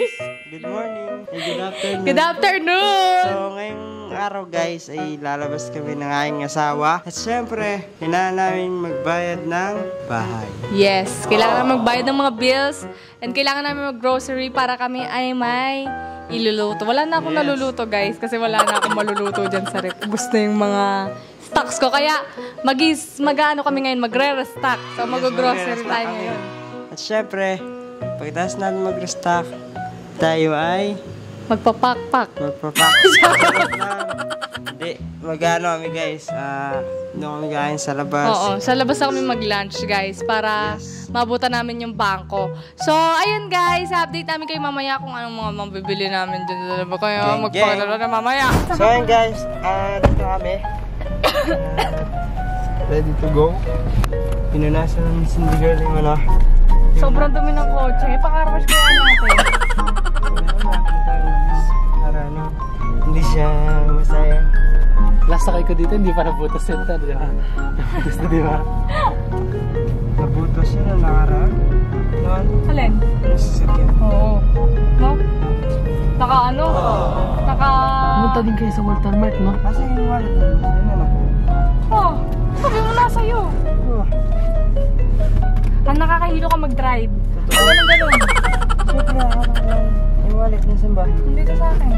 guys! Good morning! Good afternoon! Good afternoon! So, ngayong araw guys ay lalabas kami ng aking asawa. At syempre, kailangan namin magbayad ng bahay. Yes, kailangan namin magbayad ng mga bills and kailangan namin mag-grocery para kami ay may iluluto. Wala na akong naluluto guys kasi wala na akong maluluto dyan sa rep. Ubus na yung mga stocks ko. Kaya mag-ano kami ngayon, magre-restock. So mag-grocery tayo ngayon. At syempre, pagkatapos natin mag-restock, tayo ay magpapak-pak. Hindi, mag-ano kami guys. Doon kami kain sa labas. Oo, sa labas na kami mag-lunch guys para mabutan namin yung bangko. So, ayun guys, update namin kayo mamaya kung anong mga mabibili namin dyan sa labas. Kaya magpakilala na mamaya. So, ayun guys, dito kami. Ready to go. Pinunasan ng Cindy girl yung ano. Sobrang dumi ng kotse. Pakarawas kaya natin. Para ano, hindi siya masaya. Last sakay ko dito, hindi pa nabutas yun. Di ba? Nabutas na, di ba? Nabutas siya na nakaraan. Noon? Alin? Nasasakyan. Oo. No? Naka ano? Naka... Pumunta din kayo sa Walter Mart, no? Kasi yung wallet na yun ano? Oh, sabi mo na sa'yo. Ang nakakahilo ka mag-drive. Ganun. Siyempre, yung wallet na saan ba? Dito sa akin.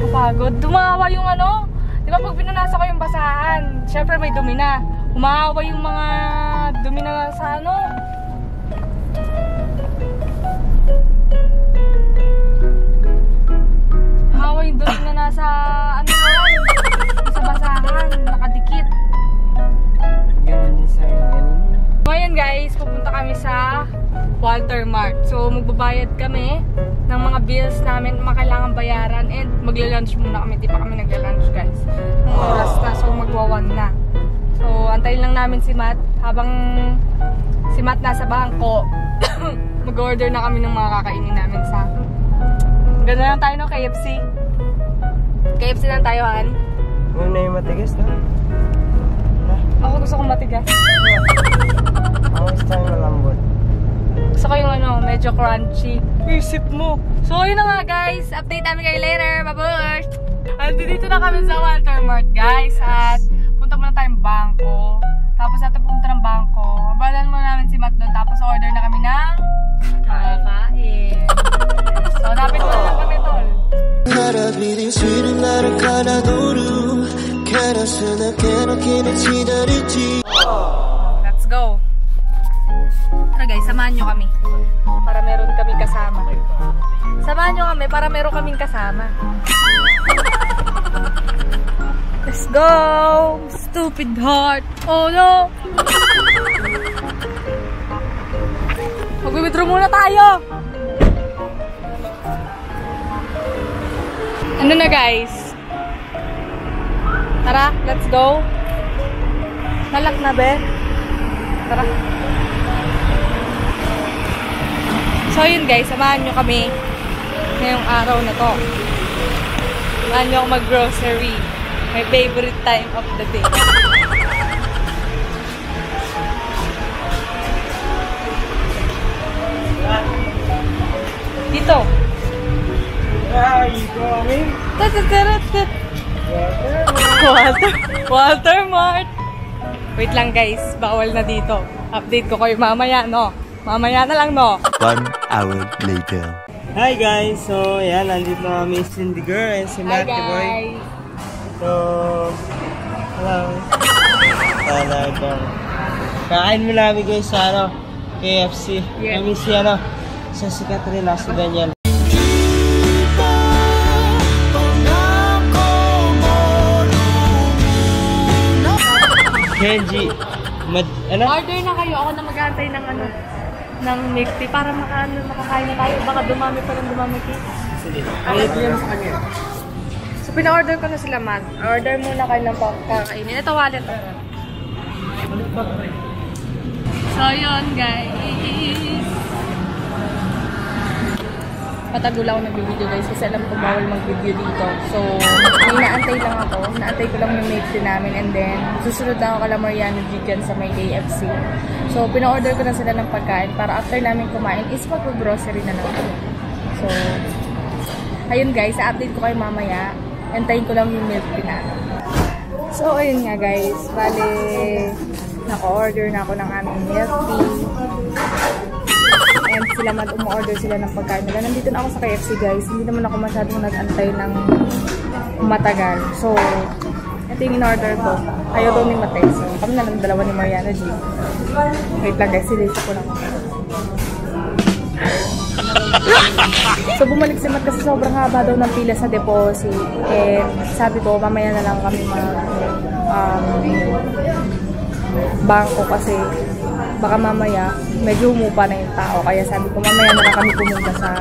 Kapagod. Dumawa yung ano. Di ba pag pinunasa ko yung basahan, syempre may dumi na. Umahawa yung mga dumi na sa ano. Umahawa yung dumi na nasa ano yan. Sa basahan. Nakadikit. Ganun din sa ganun. Ngayon guys, pupunta kami sa Walter Mart. So magbabayad kami ng mga bills namin na kailangan bayaran and magla-lunch muna kami. Di pa kami nagla-lunch guys. Ang oras na, so magwa-1 na. So antayin lang namin si Matt. Habang si Matt nasa bangko, mag-order na kami ng mga kakainin namin sa... Ganda lang tayo no, KFC. KFC lang tayo, Han. Muna yung matigas na. Ako gusto kong matigas. Ako gusto yung malambot. Gusto ko yung ano, medyo crunchy. Isip mo. So yun na nga guys. Update namin kayo later. Bye-bye! Dito na kami sa Walter Mart guys. At punta muna tayong bangko. Tapos natin pumunta ng bangko. Abalan muna namin si Matt doon. Tapos order na kami ng kakain. So napit muna lang kami tol. Let's go. Tara guys, samahan nyo kami. Para meron kaming kasama. Samahan nyo kami para meron kaming kasama. Let's go! Stupid heart! Oh no! Mag-withdraw muna tayo! Ano na guys? Tara, let's go! Nalak na be? Tara! So yun guys, samahan nyo kami ngayong araw na to. Samahan nyo ako mag-grocery. My favorite time of the day. Dito. Where are you going? Walter Mart. Wait lang guys, bawal na dito. Update ko kayo mamaya, no? Mamaya na lang, no? 1 hour later. Hi guys! So, yan, nandito na kami si Cindy girl and si Matty boy. So, hello. Talagang. Kain mo namin guys sa ano, KFC. Yeah. Kami si ano, sa sikat rin na si Daniel. Kenji, ano? Order na kayo. Ako na mag-aantay ng ano, ng milk tea para makakain na tayo. Baka dumami pa rin dumami tea. Ay, yan sa kanya. So, pina-order ko na sila, Matt. Order muna kayo ng kakainin. Ito, wallet. So, yun, guys. Patagul ako nag-video guys kasi alam ko bawal mag-video dito. So, may naantay lang ako. Naantay ko lang yung mates din namin and then susunod na ako kala Mariano Gigan sa may AFC. So, pina-order ko na sila ng pagkain para after namin kumain is mag-grocery na lang ako. So, ayun guys, sa-update ko kayo mamaya. Antayin ko lang yung milk tea namin. So, ayun nga guys. Bale, naka-order na ako ng aming milk tea. And sila umorder sila ng pagkain nila. Nandito na ako sa KFC guys. Hindi naman ako masyadong nag-antay ng matagal. So, ito yung in-order ko. Ayaw daw ni Matay. So, kami na lang dalawa ni Mariana G. Wait lang guys, silisa ko lang. So, bumalik si Matt kasi sobrang haba daw ng pila sa deposit. And sabi ko, mamaya na lang kami bangko kasi baka mamaya medyo humupa na yung tao. Kaya sabi ko, mamaya na lang kami pumunta sa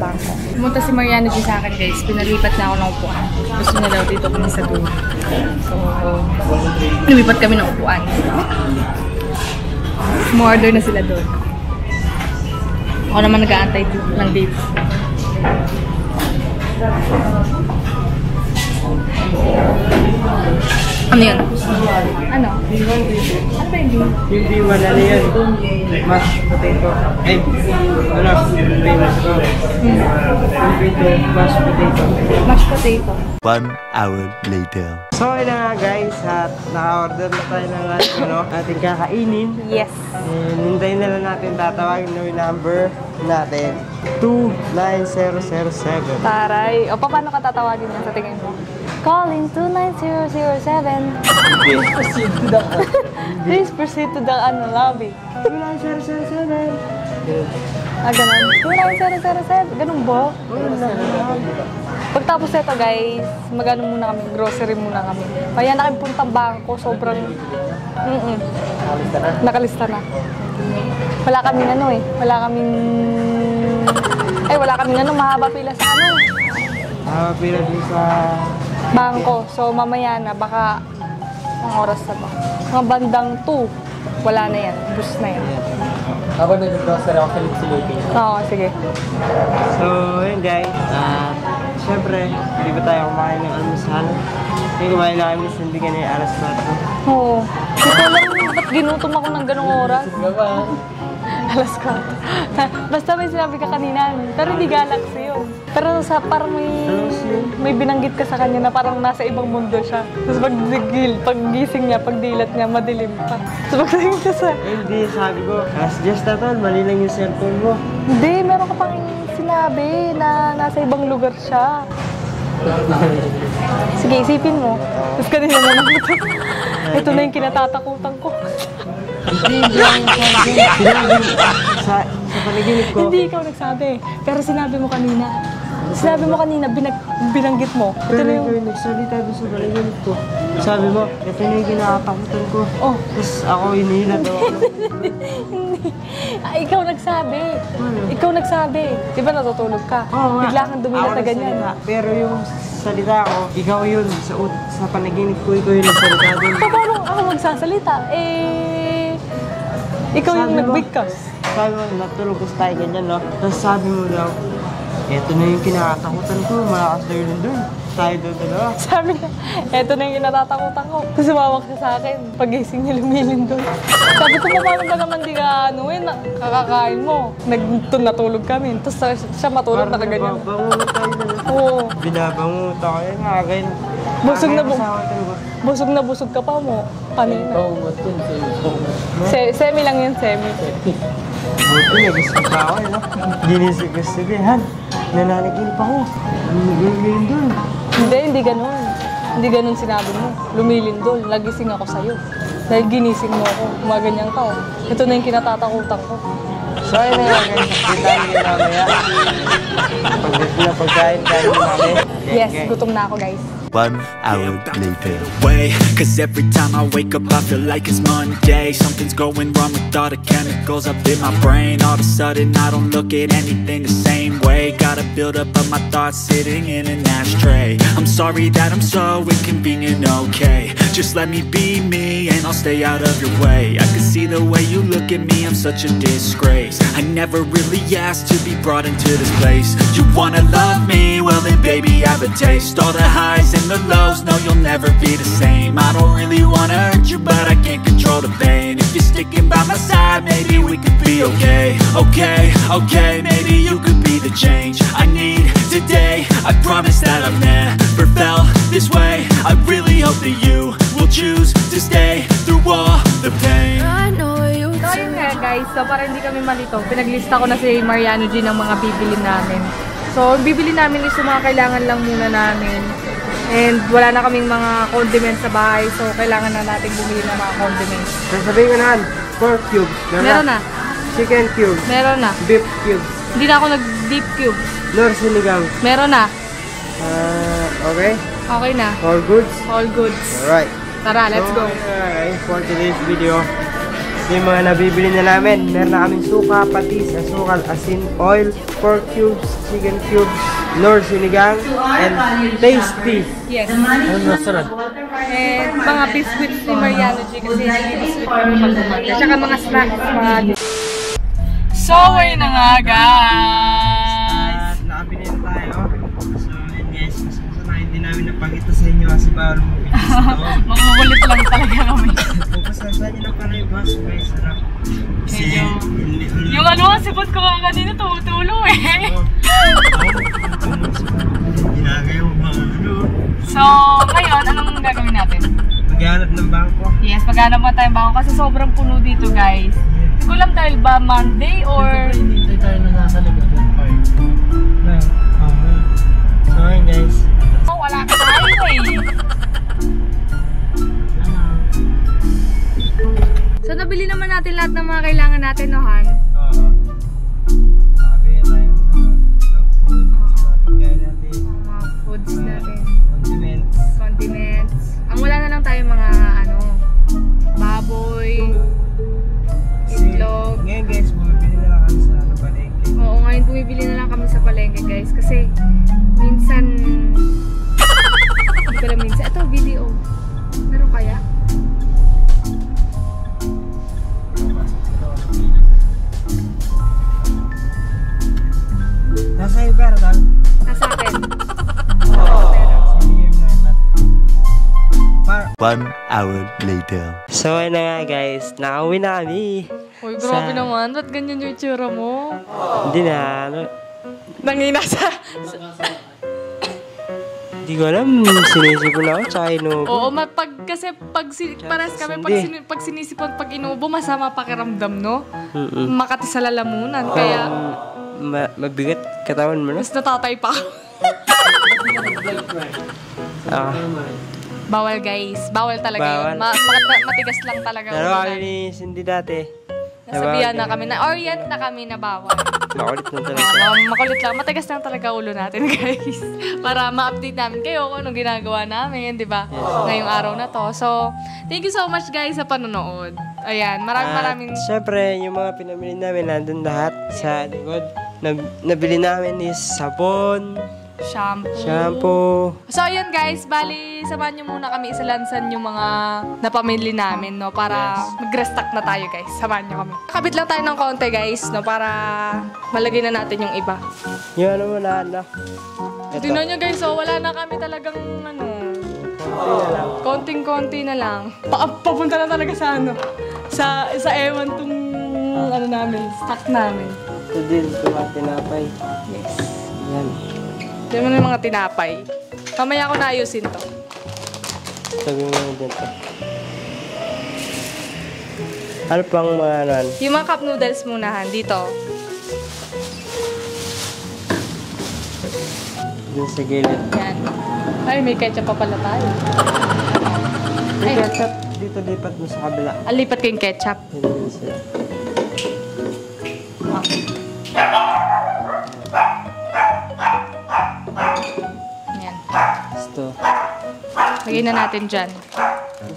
bangko. Pumunta si Mariana G sa akin guys. Pinalipat na ako ng upuan. Gusto niya daw dito kami sa dulo. So, lumipat kami ng upuan. Mo-order na sila doon. Ako naman nag-aantay ng date. Ano yun? Ano? Ano ba yung bean? Yung B1 ano yun? Mashed potato. Ay, ano? Famous ko. Yung B2, mashed potato. Mashed potato. 1 hour later. So, ayun na nga guys. At naka-order na tayo ng ating kakainin. Yes. Hintayin na lang natin tatawagin na yung number natin. 29007. Taray. O, paano ka tatawagin yan sa tingin mo? Calling 29007. Please Proceed to the Please proceed to the lobby. 29007. Ganun. 29007. Ganun ba? Pagtapos nito guys, magano muna kami, grocery muna kami. Kaya na kami puntang bangko, sobrang nakalista na. Wala kaming mahaba pila sa Pila din sa bangko. So mamaya na, baka ang oras na ba? Mga bandang 2, wala na yan, bus na yan. Ako nag-grocery ako sa Lipsilipin. Oo, sige. So, yun guys. Siyempre, hindi ba tayo kumain ng almusal? Hindi kumain na kami sa hindi ganyan alas na ito. Oo. Ito lang, ba't ginutom ako ng ganong oras? Gawa. Alas ka. Basta may sinabi ka kanina, pero hindi galaxy yun. Pero parang may binanggit ka sa kanya na parang nasa ibang mundo siya. Tapos paggising niya, pagdilat niya, madilim pa. Tapos pagdating siya sa... Hindi, sabi ko, just na tol, mali lang yung cellphone mo. Hindi, meron ka pang sinabi na nasa ibang lugar siya. Sige, isipin mo. Tapos kanina naman ito. Ito na yung kinatatakutan ko. Hindi lang sa panaginip ko. Hindi ikaw nagsabi. Pero sinabi mo kanina. Binanggit mo. Ito Pero na ikaw yung nagsalita doon sa panaginip ko. Sabi mo, ito na yung kinakatakutan ko. Oh. Tapos ako hinihila daw ako. Ikaw nagsabi. Ikaw nagsabi. Di ba natutulog ka? Oo nga. Bigla kang dumilat na ganyan. nagsalita. Pero yung salita ko, ikaw yun. Sa panaginip ko, ikaw yung nagsalita doon. Paano ako magsasalita? Ikaw yung Sabi mo- nagbigkas. Sabi mo, natulog ko tayo ganyan, no? Tapos sabi mo daw, eto na yung kinakatakutan ko, malakas na yun doon. Tayo doon dalawa. Sabi niya, eto na yung kinatatakutan ko. Tapos sumawak siya sa akin. Pagising niya, lumilin doon. Sabi ko, paano ba naman di ka kakakain mo? Natulog kami. Tapos siya matulog na ganyan. Binabangungot tayo doon. Oo. Binabangungot ako yun, nakakain. Busog na busog ka pa mo. Kanina. Paungot yun sa Semi lang yun, semi. Buti, nagising pa ako, no? Ginising ko sige, Han. Nananaginip ako. Lumilin doon. Hindi ganun. Hindi ganun sinabi mo. Lumilindol. Nagising ako sa'yo. Dahil ginising mo ako. Gumaganyan ka. Oh. Ito na yung kinatatakutan ko. So, ayun na nga guys, kita namin mamaya. Pagdating na pagkain, kain namin. Yes, gutom na ako guys. 1 hour later. Way, cause every time I wake up I feel like it's Monday. Something's going wrong with all the chemicals up in my brain. All of a sudden I don't look at anything the same way. Gotta build up of my thoughts sitting in an ashtray. I'm sorry that I'm so inconvenient, okay. Just let me be me and I'll stay out of your way. I can see the way you look at me, I'm such a disgrace. I never really asked to be brought into this place. You wanna love me? Well then baby have a taste. All the highs and the lows, no you'll never be the same. I don't really wanna hurt you but I can't control the pain. If you're sticking by my side, maybe we could be okay. Okay, okay, maybe you could be the change I need today. I promise that I've never felt this way. I really hope that you will choose to stay through all the pain. So yun nga guys, so para hindi kami malito, pinaglista ko na si Mariano G ng mga bibili namin. So bibili namin is yung mga kailangan lang muna namin. And wala na kaming mga condiments sa bahay, so kailangan na natin bumili ng mga condiments. Sasabihin ko na, pork cubes. Meron na. Chicken cubes. Meron na. Beef cubes. Hindi na ako nag-deep cube. Nor sinigang. Meron na. Okay. Okay na. All goods? All goods. Alright. Tara, let's go. Okay, for today's video, yung mga nabibili na namin, meron na kaming suka, patis, asukal, asin, oil, pork cubes, chicken cubes, nor sinigang, and tasty. Yes. Ano masarap? And mga biscuits ni Mariano G kasi hindi biscuit kami pag-umaga. Tsaka mga snacks, mga... So, ayun na nga guys! At nakabili na tayo. So, yun guys, sana hindi namin napakita sa inyo kasi bawal mo videos ito. Magugulit lang talaga kami. Pupasasan nyo na pala yung baso guys. Sarap. Kasi, Yung ano, sipot ko nga kanina tumutulo eh. ginagawa mo mga ano. So, ngayon, anong gagawin natin? Maghanap ng bangko. Yes, maghanap mo tayong bangko kasi sobrang puno dito guys. Hindi ko alam dahil ba Monday or... Hinintay tayo na nasa likod ng park. So, yun guys. Oh, wala ka tayo eh. So, nabili naman natin lahat ng mga kailangan natin, no, Han? Oo. Nakabili tayong dog food. Pagkain natin. Mga foods natin. Condiments. Condiments. Ang wala na lang tayo mga, ano, baboy, itlog. Ngayon guys, bumibili na lang kami sa palengke. Oo, ngayon bumibili na lang kami sa palengke, guys. Kasi, minsan, hindi ko lang minsan. Ito, video. Meron kaya? Nasa yung pera, Tal? Nasa akin. Sige, na natin. 1 hour later. So, ayun na nga guys, nakauwi na kami. Uy, grabe naman. Ba't ganyan yung itsura mo? Hindi na, ano. Nangina sa... Hindi ko alam, sinisipon ako, tsaka inubo. Oo, kasi pares kami, pag sinisipon, pag inubo, masama pakiramdam, no? Makati sa lalamunan, kaya... Mabigat katawan mo, no? Mas natatay pa ako. Bawal guys, bawal talaga yun. Matigas lang talaga. Pero kami ni Cindy dati. Nasabihan na kami na, orient na kami na bawal. Makulit na talaga. Makulit lang, matigas lang talaga ulo natin guys. Para ma-update namin kayo kung anong ginagawa namin, di ba? Ngayong araw na to. So, thank you so much guys sa panonood. Ayan, maraming... Siyempre, yung mga pinamili namin, nandun lahat sa likod. Nabili namin is sabon, shampoo. So, ayun guys, bali, samahan nyo muna kami isalansan yung mga napamili namin, no? Para mag-restock na tayo, guys. Samahan nyo kami. Kabit lang tayo ng konti, guys, no? Para malagay na natin yung iba. Yung ano mo na, ano? Tingnan nyo, guys, oh, wala na kami talagang, ano, konting-konti na lang. Papunta na talaga sa, ano, sa ewan tong, ano namin, stock namin. Ito din, mga tinapay. Yes. Yan. Diyan mo na yung mga tinapay. Mamaya ko na ayusin to. Sabi mo din to. Ano pang mga ano? Yung mga cup noodles munahan, dito. Dun sa gilid. Yan. Ay, may ketchup pa pala tayo. May ketchup dito lipat mo sa kabila. Alipat ko yung ketchup. Yun sila. Yan. Gusto. Lagay na natin dyan.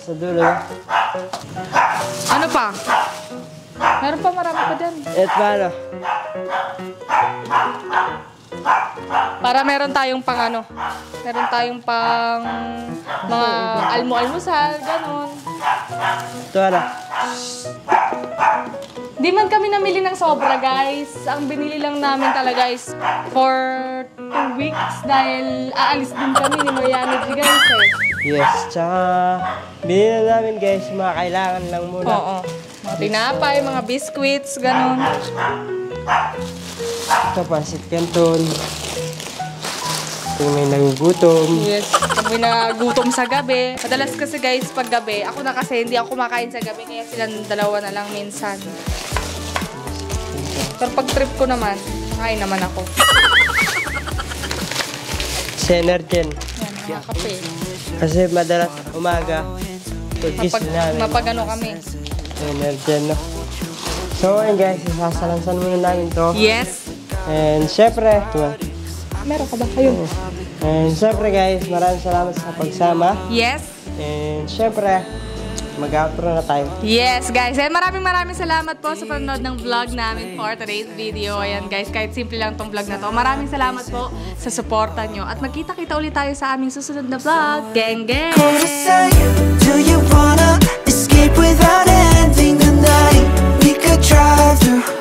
Sa dulo. Ano pa? Meron pa, marami pa dyan. At paano? Para meron tayong pang ano. Meron tayong pang mga almusal, ganon. Ito ano? Di man kami namili ng sobra, guys. Ang binili lang namin talaga is for 2 weeks dahil aalis din kami ni Mariano, guys eh. Yes, tsaka binili namin guys, mga kailangan lang muna. Oo. Mga tinapay, mga biscuits, ganon. Ito, pansit canton. Kung may nagugutom. Yes, pag may nagutom sa gabi. Madalas kasi guys, pag gabi, ako na kasi hindi ako kumakain sa gabi, kaya silang dalawa na lang minsan. Pero pag trip ko naman, kakain naman ako. Senergen. Yan, mga kape. Kasi madalas umaga, pag-gising namin. Mapagano kami. Senergen, no? So, ayun guys, isasalansan muna namin to. Yes. And syempre, Meron ka ba? Ayun. and syempre guys, maraming salamat sa pagsama. Yes. And syempre, mag-outro na tayo. Yes, guys. And maraming salamat po sa panonood ng vlog namin for today's video. Ayan, guys. Kahit simple lang tong vlog na to. Maraming salamat po sa suporta nyo. At magkita-kita ulit tayo sa aming susunod na vlog. Gang, gang! Do you wanna escape without ending the night? We could drive through